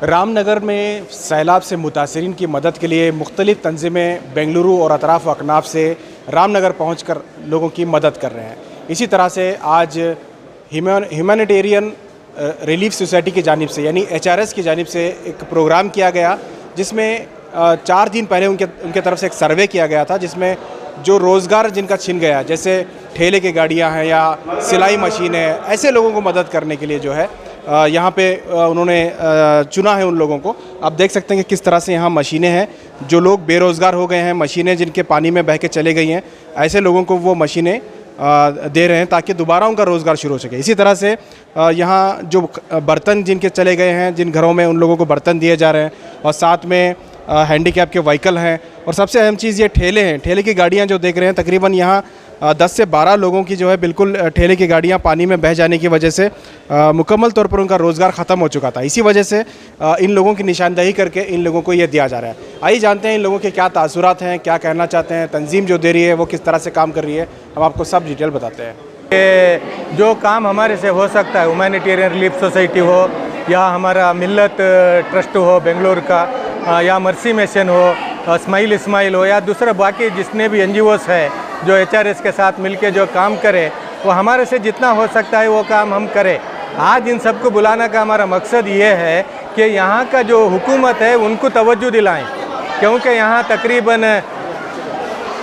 रामनगर में सैलाब से मुतासरीन की मदद के लिए मुख्तलिफ़ तंजीमें बेंगलुरु और अतराफ़ व अकनाफ से रामनगर पहुंचकर लोगों की मदद कर रहे हैं। इसी तरह से आज ह्यूमैनिटेरियन रिलीफ सोसाइटी की जानिब से यानी HRS की जानिब से एक प्रोग्राम किया गया, जिसमें 4 दिन पहले उनके तरफ से एक सर्वे किया गया था, जिसमें जो रोज़गार जिनका छिन गया, जैसे ठेले की गाड़ियां हैं या सिलाई मशीन है, ऐसे लोगों को मदद करने के लिए जो है यहाँ पे उन्होंने चुना है उन लोगों को। आप देख सकते हैं कि किस तरह से यहाँ मशीनें हैं, जो लोग बेरोज़गार हो गए हैं, मशीनें जिनके पानी में बह के चले गई हैं, ऐसे लोगों को वो मशीनें दे रहे हैं ताकि दोबारा उनका रोज़गार शुरू हो सके। इसी तरह से यहाँ जो बर्तन जिनके चले गए हैं, जिन घरों में, उन लोगों को बर्तन दिए जा रहे हैं, और साथ में हैंडीकैप के व्हीकल हैं, और सबसे अहम चीज़ ये ठेले हैं। ठेले की गाड़ियाँ जो देख रहे हैं, तकरीबन यहाँ 10 से 12 लोगों की जो है बिल्कुल ठेले की गाड़ियाँ पानी में बह जाने की वजह से मुकम्मल तौर पर उनका रोज़गार ख़त्म हो चुका था। इसी वजह से इन लोगों की निशानदही करके इन लोगों को ये दिया जा रहा है। आइए जानते हैं इन लोगों के क्या तासुरात हैं, क्या कहना चाहते हैं, तंजीम जो दे रही है वो किस तरह से काम कर रही है, हम आपको सब डिटेल बताते हैं। जो काम हमारे से हो सकता है, ह्यूमैनिटेरियन रिलीफ सोसाइटी हो या हमारा मिल्लत ट्रस्ट हो बेंगलोर का, या मर्सी मिशन हो, स्माइल हो, या दूसरा बाकी जितने भी NGOs है जो HRS के साथ मिलके जो काम करे, वो हमारे से जितना हो सकता है वो काम हम करें। आज इन सबको बुलाने का हमारा मकसद ये है कि यहाँ का जो हुकूमत है उनको तवज्जो दिलाएं, क्योंकि यहाँ तकरीबन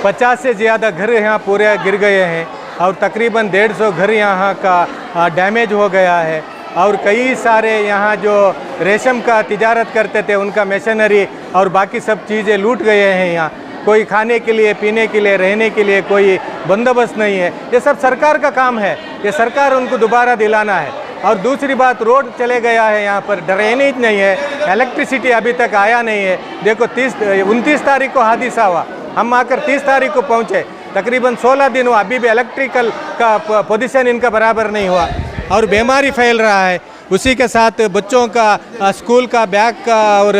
50 से ज़्यादा घर यहाँ पूरे गिर गए हैं और तकरीबन 150 घर यहाँ का डैमेज हो गया है, और कई सारे यहाँ जो रेशम का तिजारत करते थे उनका मशीनरी और बाकी सब चीज़ें लूट गए हैं। यहाँ कोई खाने के लिए, पीने के लिए, रहने के लिए कोई बंदोबस्त नहीं है। ये सब सरकार का काम है, ये सरकार उनको दोबारा दिलाना है। और दूसरी बात, रोड चले गया है, यहाँ पर ड्रेनेज नहीं है, इलेक्ट्रिसिटी अभी तक आया नहीं है। देखो 29 तारीख को हादसा हुआ, हम आकर 30 तारीख को पहुँचे, तकरीबन 16 दिन हुआ, अभी भी इलेक्ट्रिकल का पोजीशन इनका बराबर नहीं हुआ और बीमारी फैल रहा है। उसी के साथ बच्चों का स्कूल का बैग का और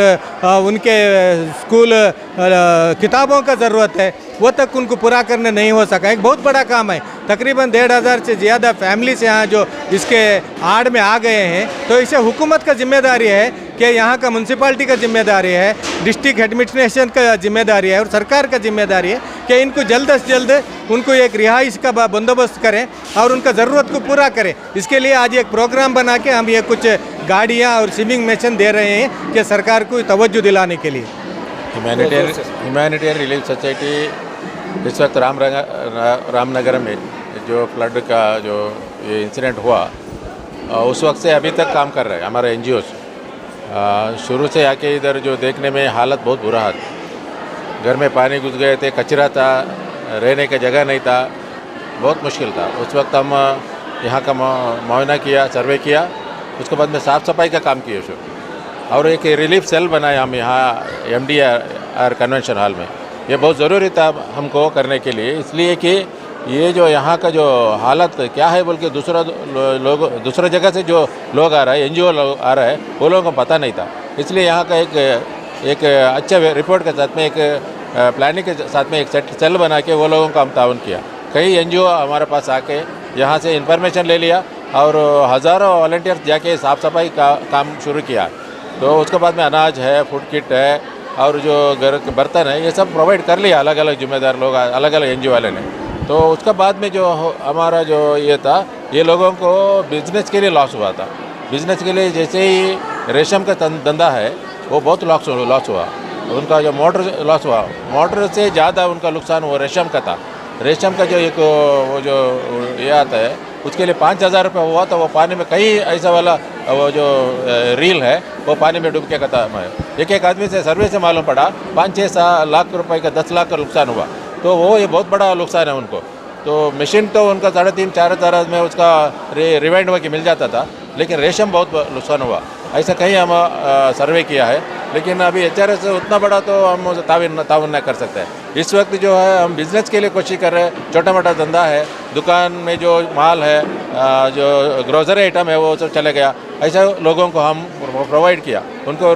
उनके स्कूल किताबों का ज़रूरत है, वो तक उनको पूरा करने नहीं हो सका। एक बहुत बड़ा काम है, तकरीबन 1,500 से ज़्यादा फैमिली से यहाँ जो इसके आड़ में आ गए हैं। तो इसे हुकूमत का जिम्मेदारी है कि यहाँ का म्यूनसिपाल्टी का जिम्मेदारी है, डिस्ट्रिक्ट एडमिनिस्ट्रेशन का जिम्मेदारी है और सरकार का जिम्मेदारी है कि इनको जल्द से जल्द उनको एक रिहाइश का बंदोबस्त करें और उनका ज़रूरत को पूरा करें। इसके लिए आज एक प्रोग्राम बना के हम ये कुछ गाड़ियाँ और स्विमिंग मशीन दे रहे हैं कि सरकार को तवज्जो दिलाने के लिए। ह्यूमैनिटेरियन रिलीफ सोसाइटी इस वक्त रामनगर में जो फ्लड का जो ये इंसिडेंट हुआ, उस वक्त से अभी तक काम कर रहे हैं हमारे NGOs। शुरू से आके इधर जो देखने में हालत बहुत बुरा था, घर में पानी घुस गए थे, कचरा था, रहने का जगह नहीं था, बहुत मुश्किल था। उस वक्त हम यहाँ का मुआयना किया, सर्वे किया, उसके बाद में साफ़ सफाई का काम किया और एक रिलीफ सेल बनाया हम यहाँ MDR कन्वेंशन हॉल में। ये बहुत ज़रूरी था हमको करने के लिए, इसलिए कि ये जो यहाँ का जो हालत क्या है बोल के दूसरा जगह से जो लोग आ रहा है, NGO लोग आ रहा है, वो लोगों को पता नहीं था। इसलिए यहाँ का एक अच्छा रिपोर्ट के साथ में, एक प्लानिंग के साथ में एक सेल बना के वो लोगों को हम ताउन किया। कई NGO हमारे पास आके यहाँ से इन्फॉर्मेशन ले लिया और हज़ारों वॉलंटियर्स जाके साफ़ सफाई का काम शुरू किया। तो उसके बाद में अनाज है, फूड किट है और जो घर के बर्तन है, ये सब प्रोवाइड कर लिया अलग अलग जिम्मेदार लोग, अलग अलग NGO वाले ने। तो उसके बाद में जो हमारा जो ये था, ये लोगों को बिज़नेस के लिए लॉस हुआ था। बिज़नेस के लिए जैसे ही रेशम का धंधा है वो बहुत लॉस हुआ, उनका जो मोटर लॉस हुआ, मोटर से ज़्यादा उनका नुकसान वो रेशम का था। रेशम का जो एक वो जो ये आता है, उसके लिए 5,000 रुपये हुआ था। वो पानी में कई ऐसा वाला वो जो रील है वो पानी में डूब के खत्म है। एक आदमी से सर्वे से मालूम पड़ा 5-6 लाख रुपए का 10 लाख का नुकसान हुआ। तो वो ये बहुत बड़ा नुकसान है उनको। तो मशीन तो उनका 3,500-4 हज़ार में उसका रिवाइंड होकर मिल जाता था, लेकिन रेशम बहुत नुकसान हुआ। ऐसा कहीं हम सर्वे किया है, लेकिन अभी HRS उतना बड़ा तो हम ताउन नहीं कर सकते हैं। इस वक्त जो है हम बिज़नेस के लिए कोशिश कर रहे हैं। छोटा मोटा धंधा है, दुकान में जो माल है, जो ग्रोसरी आइटम है वो सब चले गया, ऐसा लोगों को हम प्रोवाइड किया, उनको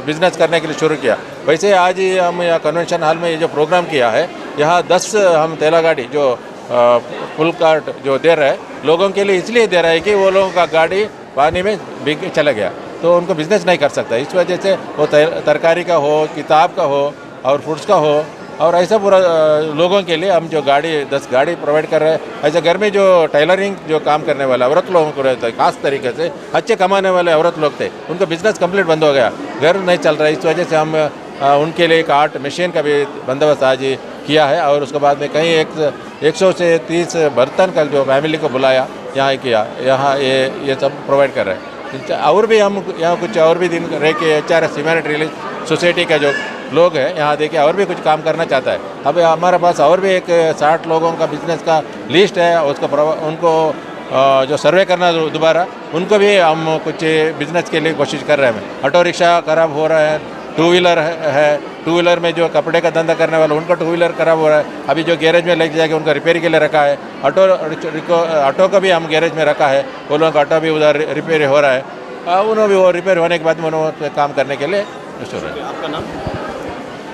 बिज़नेस करने के लिए शुरू किया। वैसे आज ही हम यहाँ कन्वेंशन हॉल में ये जो प्रोग्राम किया है, यहाँ 10 हम तेला गाड़ी जो फुल कार्ट जो दे रहे हैं लोगों के लिए, इसलिए दे रहा है कि वो लोगों का गाड़ी पानी में भीग चला गया। तो उनको बिजनेस नहीं कर सकता। इस वजह से वो तरकारी का हो, किताब का हो और फूड्स का हो, और ऐसा पूरा लोगों के लिए हम जो 10 गाड़ी प्रोवाइड कर रहे हैं। ऐसे घर में जो टेलरिंग जो काम करने वाले औरत लोगों को रहता है, खास तरीके से अच्छे कमाने वाले औरत लोग थे, उनका बिजनेस कंप्लीट बंद हो गया, घर नहीं चल रहा है। इस वजह से हम उनके लिए एक आर्ट मशीन का भी बंदोबस्त आज ही किया है, और उसके बाद में कहीं 100 से 30 बर्तन का जो फैमिली को बुलाया यहाँ किया, यहाँ ये सब प्रोवाइड कर रहे हैं। और भी हम यहाँ कुछ और भी दिन रह के HRS ह्यूमैनिटी रिलीफ सोसाइटी का जो लोग हैं यहाँ देखिए और भी कुछ काम करना चाहता है। अब हमारे पास और भी एक 60 लोगों का बिजनेस का लिस्ट है, उनको जो सर्वे करना दोबारा, उनको भी हम कुछ बिजनेस के लिए कोशिश कर रहे हैं। ऑटो रिक्शा खराब हो रहा है, 2 व्हीलर है, 2 व्हीलर में जो कपड़े का धंधा करने वाला उनका 2 व्हीलर खराब हो रहा है, अभी जो गैरेज में लेके जाके उनका रिपेयर के लिए रखा है। ऑटो का भी हम गैरेज में रखा है, वो लोगों का ऑटो भी उधर रिपेयर हो रहा है, उन्होंने भी वो रिपेयर होने के बाद में उन्होंने काम करने के लिए शुरू है। आपका नाम?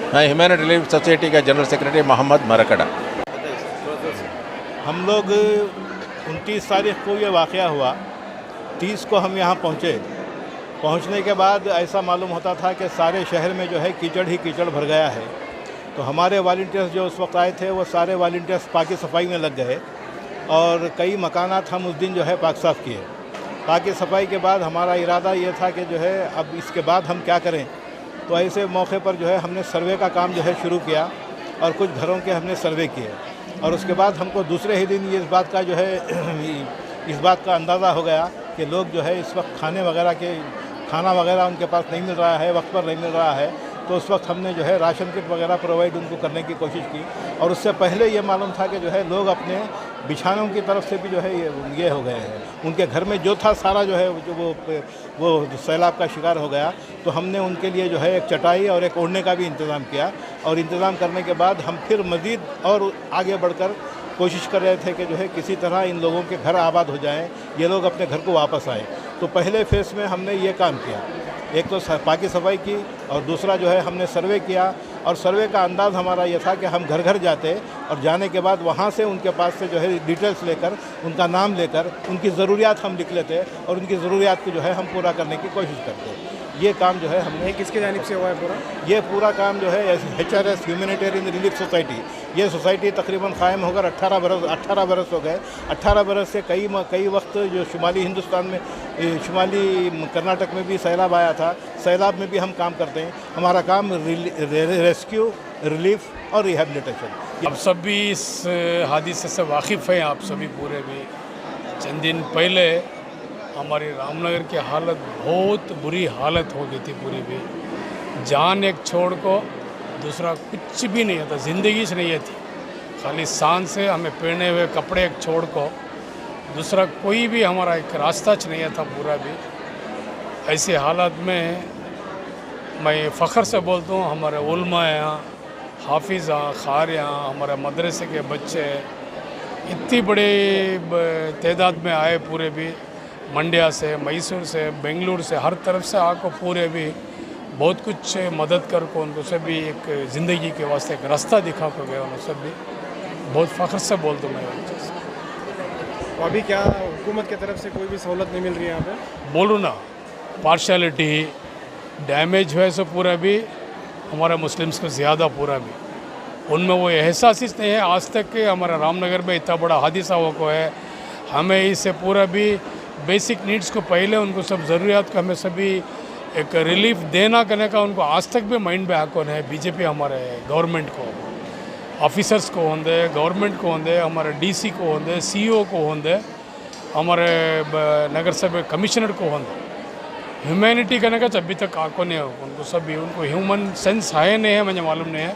मैं ह्यूमैनिटी रिलीफ सोसाइटी का जनरल सेक्रेटरी मोहम्मद मरकड़ा। हम लोग 29 तारीख को ये वाक़या हुआ, 30 को हम यहाँ पहुँचे। पहुँचने के बाद ऐसा मालूम होता था कि सारे शहर में जो है कीचड़ ही कीचड़ भर गया है। तो हमारे वॉलंटियर्स जो उस वक्त आए थे, वो सारे वॉलंटियर्स पाकी सफाई में लग गए और कई मकानात हम उस दिन जो है पाक साफ़ किए। पाकी सफाई के बाद हमारा इरादा ये था कि जो है अब इसके बाद हम क्या करें। तो ऐसे मौके पर जो है हमने सर्वे का काम जो है शुरू किया और कुछ घरों के हमने सर्वे किए, और उसके बाद हमको दूसरे ही दिन ये इस बात का अंदाज़ा हो गया कि लोग जो है इस वक्त खाना वगैरह उनके पास नहीं मिल रहा है, वक्त पर नहीं मिल रहा है। तो उस वक्त हमने जो है राशन किट वगैरह प्रोवाइड उनको करने की कोशिश की, और उससे पहले ये मालूम था कि जो है लोग अपने बिछानों की तरफ से भी जो है ये हो गए हैं, उनके घर में जो था सारा जो है वो सैलाब का शिकार हो गया। तो हमने उनके लिए जो है एक चटाई और एक ओढ़ने का भी इंतज़ाम किया, और इंतज़ाम करने के बाद हम फिर मज़ीद और आगे बढ़कर कोशिश कर रहे थे कि जो है किसी तरह इन लोगों के घर आबाद हो जाएं, ये लोग अपने घर को वापस आए। तो पहले फेज़ में हमने ये काम किया, एक तो पाकी सफाई की, और दूसरा जो है हमने सर्वे किया। और सर्वे का अंदाज़ हमारा ये था कि हम घर घर जाते और जाने के बाद वहाँ से उनके पास से जो है डिटेल्स लेकर, उनका नाम लेकर उनकी ज़रूरियात हम लिख लेते और उनकी ज़रूरियात को जो है हम पूरा करने की कोशिश करते। ये काम जो है हमने किसके जानिब से हुआ है पूरा? ये पूरा काम जो है HRS ह्यूमैनिटेरियन रिलीफ सोसाइटी, ये सोसाइटी तकरीबन कायम होकर 18 बरस हो गए। 18 बरस से कई वक्त जो शुमाली हिंदुस्तान में, शुमाली कर्नाटक में भी सैलाब आया था, सैलाब में भी हम काम करते हैं। हमारा काम रेस्क्यू, रिलीफ और रिहेबिलिटेशन। आप सब भी इस हादसे से वाकिफ़ हैं, आप सभी पूरे भी। चंद दिन पहले हमारी रामनगर की हालत, बहुत बुरी हालत हो गई थी पूरी भी। जान एक छोड़ को दूसरा कुछ भी नहीं था, ज़िंदगी से नहीं थी, खाली सांस से हमें पहने हुए कपड़े एक छोड़ को दूसरा कोई भी हमारा एक रास्ता नहीं था पूरा भी। ऐसी हालत में मैं फ़ख्र से बोलता हूँ, हमारे उलमा यहाँ, हाफिज़ यहाँ, ख़ार यहाँ, हमारे मदरसे के बच्चे इतनी बड़ी तादाद में आए, पूरे भी मंड्या से, मैसूर से, बेंगलुरु से, हर तरफ से आकर पूरे भी बहुत कुछ मदद कर को उनको सब भी एक ज़िंदगी के वास्ते एक रास्ता दिखा को गया। उन्होंने सब भी बहुत फ़ख्र से बोलता हूँ मैं उन चीज़। तो अभी क्या हुकूमत की तरफ से कोई भी सहूलत नहीं मिल रही है यहाँ पे? बोलूँ ना, पार्शलिटी डैमेज हुए सो पूरा भी हमारा मुस्लिम्स को ज़्यादा पूरा भी उनमें वो एहसास नहीं है आज तक कि हमारा रामनगर में इतना बड़ा हादसा हो को है। हमें इससे पूरा भी बेसिक नीड्स को पहले उनको सब ज़रूरियात को हमें सभी एक रिलीफ देना करने का उनको आज तक भी माइंड में आकोन है। बीजेपी हमारे गवर्नमेंट को, ऑफिसर्स को होंगे, गवर्नमेंट को होंगे, हमारे डीसी को होंगे, सीईओ को होंगे, हमारे नगर सभा कमिश्नर को होंगे, ह्यूमैनिटी करने का अभी तक आको नहीं है उनको सभी। उनको ह्यूमन सेंस है नहीं है, मुझे मालूम नहीं है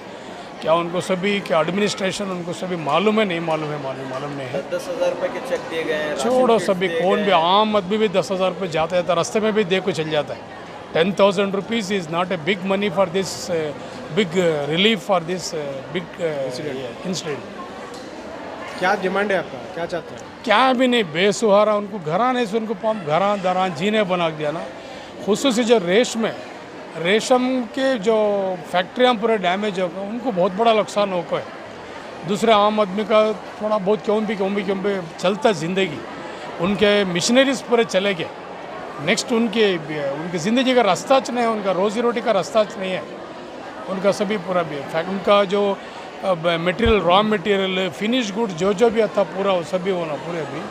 क्या उनको सभी, क्या एडमिनिस्ट्रेशन उनको सभी मालूम है नहीं मालूम नहीं है। 10,000 रुपये के चेक दिए गए हैं, छोड़ो सभी, कौन भी आम आदमी भी 10,000 रुपये जाता है तो रास्ते में भी दे को चल जाता है। 10,000 rupees is not a big money for this big relief for this big incident. क्या डिमांड है आपका, क्या चाहते हैं? क्या भी नहीं, बेसहारा उनको घराने से उनको पंप घरा दरा जीने बना दिया ना। खुसूसी जो रेशम के जो फैक्ट्रियाँ पूरे डैमेज हो गए, उनको बहुत बड़ा नुकसान हो गया है। दूसरे आम आदमी का थोड़ा बहुत क्यों भी चलता ज़िंदगी, उनके मिशनरीज पूरे चले गए, नेक्स्ट उनकी ज़िंदगी का रास्ता नहीं है, उनका रोज़ी रोटी का रास्ता नहीं है, उनका सभी पूरा भी फैक्ट उनका जो material raw material finish good जो भी था पूरा वो सभी होना पूरे भी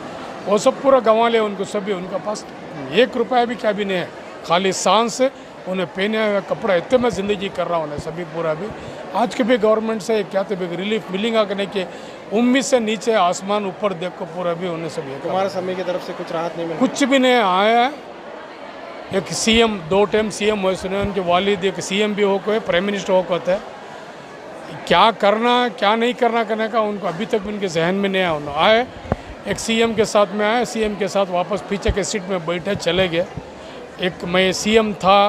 वो सब पूरा गंवा लिया उनको सभी। उनका पास 1 रुपया भी क्या भी नहीं है, खाली सांस उन्हें पहने हुआ कपड़ा इतने मैं ज़िंदगी कर रहा हूँ सभी पूरा भी। आज के भी गवर्नमेंट से क्या तो भी रिलीफ मिलेगा करने के उम्मीद से नीचे आसमान ऊपर देख को पूरा भी उन्हें सभी तुम्हारा समय की तरफ से कुछ राहत नहीं मिला? कुछ भी नहीं आया। एक सीएम 2 टाइम सीएम हुए सुने, उनके वालिद एक सीएम भी हो को है, प्राइम मिनिस्टर हो को होता है। क्या करना क्या नहीं करना करने का उनको अभी तक उनके जहन में नहीं आया। आए एक सीएम के साथ में आए, सीएम के साथ वापस पीछे के सीट में बैठे चले गए। एक मैं सीएम था,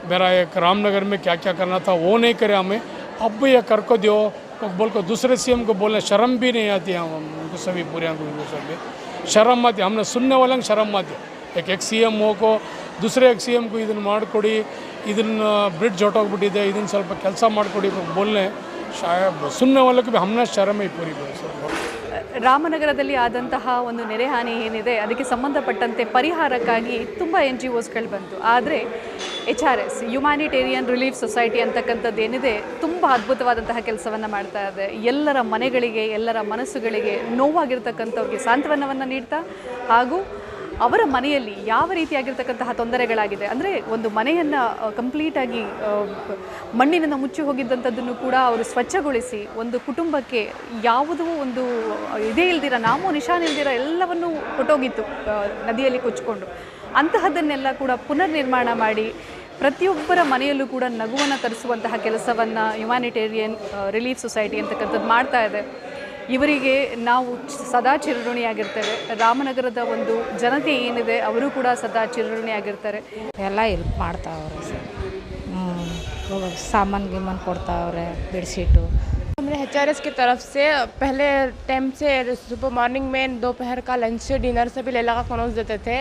मेरा एक रामनगर में क्या क्या करना था वो नहीं करे हमें, अब भी ये कर को दो तो बोल को दूसरे सीएम को बोलने शर्म भी नहीं आती है उनको सभी पूरे उनको सभी शर्म आती, हमने सुनने वाले शर्म आती। एक सीएम हो को दूसरे एक सीएम को ಇದನ್ನು ಮಾಡಿಕೊಡಿ, ಇದನ್ನು ಬ್ರಿಡ್ಜ್ ಹೊಟ್ಟೋಗ್ಬಿಟ್ಟಿದೆ, ಇದನ್ನು ಸ್ವಲ್ಪ ಕೆಲಸ ಮಾಡಿಕೊಡಿ बोलने शायद सुनने वालों को भी हमने शर्म ही पूरी ರಾಮನಗರದಲ್ಲಿ ಆದಂತಹ ಒಂದು ನೆರೆ ಹಾನಿ ಏನಿದೆ ಅದಕ್ಕೆ ಸಂಬಂಧಪಟ್ಟಂತೆ ಪರಿಹಾರಕ್ಕಾಗಿ ತುಂಬ NGOಸ್ಗಳು ಬಂತು. ಆದರೆ HRS ಹ್ಯುಮ್ಯಾನಿಟೇರಿಯನ್ ರಿಲೀಫ್ ಸೊಸೈಟಿ ಅಂತಕ್ಕಂಥದ್ದು ಏನಿದೆ ತುಂಬ ಅದ್ಭುತವಾದಂತಹ ಕೆಲಸವನ್ನು ಮಾಡ್ತಾ ಇದೆ. ಎಲ್ಲರ ಮನೆಗಳಿಗೆ ಎಲ್ಲರ ಮನಸ್ಸುಗಳಿಗೆ ನೋವಾಗಿರ್ತಕ್ಕಂಥವ್ರಿಗೆ ಸಾಂತ್ವನವನ್ನು ನೀಡ್ತಾ ಹಾಗೂ ಅವರ ಮನೆಯಲ್ಲಿ ಯಾವ ರೀತಿಯಾಗಿರ್ತಕ್ಕಂತಹ ತೊಂದರೆಗಳಾಗಿದೆ ಅಂದರೆ ಒಂದು ಮನೆಯನ್ನು ಕಂಪ್ಲೀಟಾಗಿ ಮಣ್ಣಿನಿಂದ ಮುಚ್ಚಿ ಹೋಗಿದ್ದಂಥದ್ದನ್ನು ಕೂಡ ಅವರು ಸ್ವಚ್ಛಗೊಳಿಸಿ ಒಂದು ಕುಟುಂಬಕ್ಕೆ ಯಾವುದೂ ಒಂದು ಇದೇ ಇಲ್ದಿರ ನಾಮೋ ನಿಶಾನ್ ಇಲ್ದಿರ ಎಲ್ಲವನ್ನೂ ಹೊಟ್ಟೋಗಿತ್ತು ನದಿಯಲ್ಲಿ ಕೊಚ್ಚಿಕೊಂಡು, ಅಂತಹದ್ದನ್ನೆಲ್ಲ ಕೂಡ ಪುನರ್ ನಿರ್ಮಾಣ ಮಾಡಿ ಪ್ರತಿಯೊಬ್ಬರ ಮನೆಯಲ್ಲೂ ಕೂಡ ನಗುವನ್ನು ತರಿಸುವಂತಹ ಕೆಲಸವನ್ನು ಹ್ಯುಮ್ಯಾನಿಟೇರಿಯನ್ ರಿಲೀಫ್ ಸೊಸೈಟಿ ಅಂತಕ್ಕಂಥದ್ದು ಮಾಡ್ತಾ ಇದೆ. ಇವರಿಗೆ ನಾವು ಸದಾ ಚಿರಋಣಿಯಾಗಿರ್ತೇವೆ. ರಾಮನಗರದ ಒಂದು ಜನತೆ ಏನಿದೆ ಅವರು ಕೂಡ ಸದಾ ಚಿರಋಣಿಯಾಗಿರ್ತಾರೆ. ಎಲ್ಲ ಹೆಲ್ಪ್ ಮಾಡ್ತಾವ್ರೆ ಸರ್, सामान गिमान ಕೊಡ್ತಾವ್ರೆ, बेडशीटू। हमने HRS की तरफ से पहले टाइम से सुबह मॉर्निंग में दोपहर का लंच डिनर से भी ले लगा कनौज देते थे।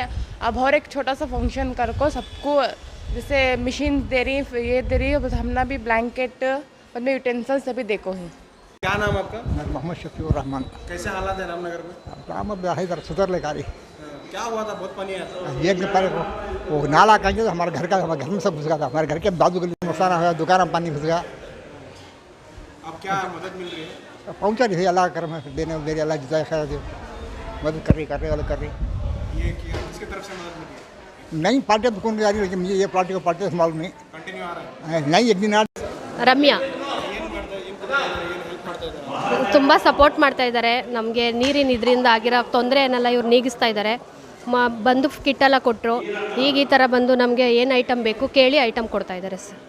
अब और एक छोटा सा फंक्शन कर को सबको जैसे मशीन दे रही ये दे रही है, हमने भी ब्लैंकेट में यूटेंसिल्स सभी देखो है। क्या नाम आपका? मोहम्मद शफीउर रहमान। कैसे हालात है रामनगर में? राम इधर सुधर ले गाड़ी। क्या हुआ था? बहुत पानी आया था। एक दिन पहले वो नाला कहेंगे तो हमारे घर में सब घुस गया था, हमारे घर के बाजू गली में नुकसान हुआ, दुकान में पानी घुस गया। अब क्या मदद मिल रही है? पहुँचा नहीं, अल्लाह का करम है, देने मेरी अल्लाह जिदा खैर दे, मदद कर रही वाले कर रही। ये किसकी तरफ से मदद मिली है? नहीं पार्टी तो कौन जा रही, लेकिन मुझे ये पार्टी को पार्टी से मालूम नहीं। कंटिन्यू आ रहा है? नहीं, एक दिन ರಮ್ಯಾ ತುಂಬ ಸಪೋರ್ಟ್ ಮಾಡ್ತಾ ಇದ್ದಾರೆ ನಮಗೆ, ನೀರಿನ ಇದರಿಂದ ಆಗಿರೋ ತೊಂದರೆಯನ್ನೆಲ್ಲ ಇವ್ರು ನೀಗಿಸ್ತಾ ಇದ್ದಾರೆ. ಬಂದು ಕಿಟ್ಟೆಲ್ಲ ಕೊಟ್ಟರು, ಈಗ ಈ ಥರ ಬಂದು ನಮಗೆ ಏನು ಐಟಮ್ ಬೇಕು ಕೇಳಿ ಐಟಮ್ ಕೊಡ್ತಾ ಇದ್ದಾರೆ ಸರ್.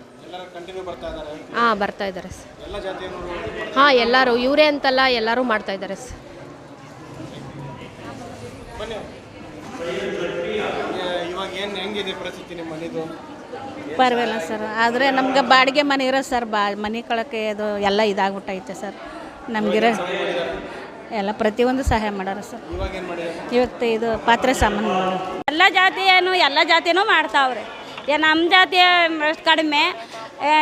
ಹಾಂ ಬರ್ತಾ ಇದ್ದಾರೆ ಸರ್. ಹಾಂ ಎಲ್ಲರೂ ಇವರೇ ಅಂತಲ್ಲ ಎಲ್ಲರೂ ಮಾಡ್ತಾ ಇದ್ದಾರೆ ಸರ್. ಪರವಾಗಿಲ್ಲ ಸರ್, ಆದರೆ ನಮ್ಗೆ ಬಾಡಿಗೆ ಮನೆ ಇರೋ ಸರ್, ಮನೆ ಕಳಕ್ಕೆ ಅದು ಎಲ್ಲ ಇದಾಗ್ಬಿಟ್ಟೈತೆ ಸರ್. ನಮಗಿರೋ ಎಲ್ಲ ಪ್ರತಿಯೊಂದು ಸಹಾಯ ಮಾಡೋರು ಸರ್. ಇವತ್ತು ಇದು ಪಾತ್ರೆ ಸಾಮಾನು ಎಲ್ಲ ಜಾತಿಯೂ ಮಾಡ್ತಾವ್ರೆ. ನಮ್ಮ ಜಾತಿ ಕಡಿಮೆ,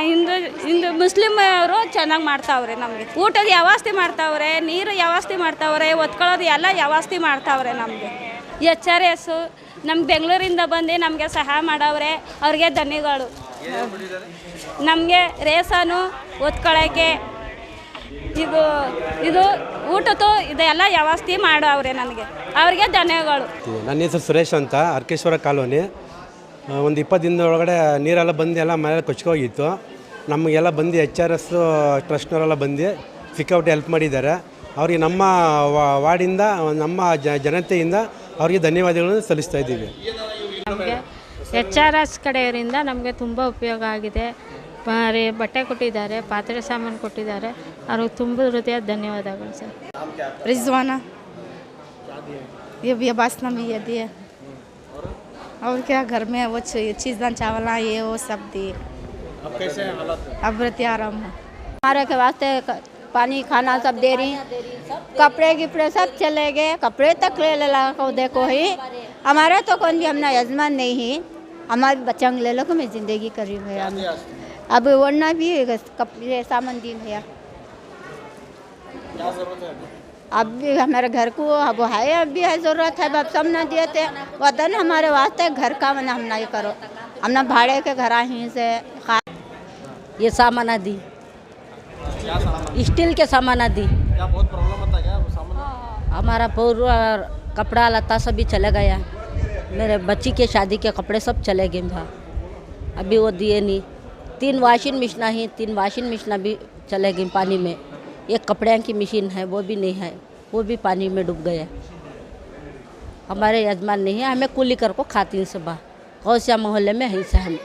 ಹಿಂದೂ ಮುಸ್ಲಿಮರು ಚೆನ್ನಾಗಿ ಮಾಡ್ತಾವ್ರೆ. ನಮಗೆ ಊಟದ ವ್ಯವಸ್ಥೆ ಮಾಡ್ತಾವ್ರೆ, ನೀರು ವ್ಯವಸ್ಥೆ ಮಾಡ್ತಾವ್ರೆ, ಒತ್ಕೊಳ್ಳೋದು ಎಲ್ಲ ವ್ಯವಸ್ಥೆ ಮಾಡ್ತಾವ್ರೆ. ನಮಗೆ HRS ನಮ್ಮ ಬೆಂಗಳೂರಿಂದ ಬಂದು ನಮಗೆ ಸಹಾಯ ಮಾಡವ್ರೆ, ಅವ್ರಿಗೆ ಧನ್ಯಗಳು. ನಮಗೆ ರೇಷನು ಒತ್ಕೊಳ್ಳೋಕ್ಕೆ ಇದು ಊಟದ್ದು ಇದೆಲ್ಲ ವ್ಯವಸ್ಥೆ ಮಾಡವ್ರೆ, ನನಗೆ ಅವ್ರಿಗೆ ಧನ್ಯಗಳು. ನನ್ನ ಹೆಸರು ಸುರೇಶ್ ಅಂತ, ಅರ್ಕೇಶ್ವರ ಕಾಲೋನಿ. ಒಂದು 20 ದಿನದ ಒಳಗಡೆ ನೀರೆಲ್ಲ ಬಂದು ಎಲ್ಲ ಮನೆಯಲ್ಲಿ ಕೊಚ್ಕೋಗಿತ್ತು. ನಮಗೆಲ್ಲ ಬಂದು HRS ಟ್ರಸ್ಟ್ನವರೆಲ್ಲ ಬಂದು ಸಿಕ್ಕಾಪಟ್ಟೆ ಹೆಲ್ಪ್ ಮಾಡಿದ್ದಾರೆ. ಅವರಿಗೆ ನಮ್ಮ ವಾರ್ಡಿಂದ ನಮ್ಮ ಜನತೆಯಿಂದ ಅವರಿಗೆ ಧನ್ಯವಾದಗಳನ್ನು ಸಲ್ಲಿಸ್ತಾ ಇದ್ದೀವಿ. ನಮಗೆ HRS ಕಡೆಯವರಿಂದ ನಮಗೆ ತುಂಬ ಉಪಯೋಗ ಆಗಿದೆ. ಬಟ್ಟೆ ಕೊಟ್ಟಿದ್ದಾರೆ, ಪಾತ್ರೆ ಸಾಮಾನು ಕೊಟ್ಟಿದ್ದಾರೆ, ಅವ್ರಿಗೆ ತುಂಬ ಹೃದಯದ ಧನ್ಯವಾದಗಳು ಸರ್. रिजवाना ये बासना भी ये दिए, और क्या घर में वो चीज़ चावल ये वो सब दिए। अब कैसे हैं हालात? अब रहते आराम है। हमारे के वास्ते पानी खाना सब दे रही, कपड़े गिपड़े सब चले गए, कपड़े तक ले ला को देखो ही। हमारा तो कौन भी हमने यजमान नहीं ही, हमारे बच्चा ले लो को मैं ज़िंदगी करी भैया। अब वरना भी कपड़े सामान दी भैया। क्या ज़रूरत है? अब भी हमारे घर को अब है, अब भी है ज़रूरत है, अब सब ना दिए थे वतन हमारे वास्ते घर का मना हम नहीं करो, हम ना भाड़े के घर ही से खा। ये सामान दी, स्टील के सामान दी, क्या बहुत प्रॉब्लम होता है क्या सामान? हमारा पूरा कपड़ा लता सभी चले गया, मेरे बच्ची के शादी के कपड़े सब चले गए वहाँ, अभी वो दिए नहीं। 3 वाशिंग मशीन ही, 3 वाशिंग मशीन भी चले गई पानी में। एक कपड़े की मशीन है वो भी नहीं है, वो भी पानी में डूब गया। हमारे यजमान नहीं है, हमें कुली कर को खाती सुबह कौसिया मोहल्ले में है से हम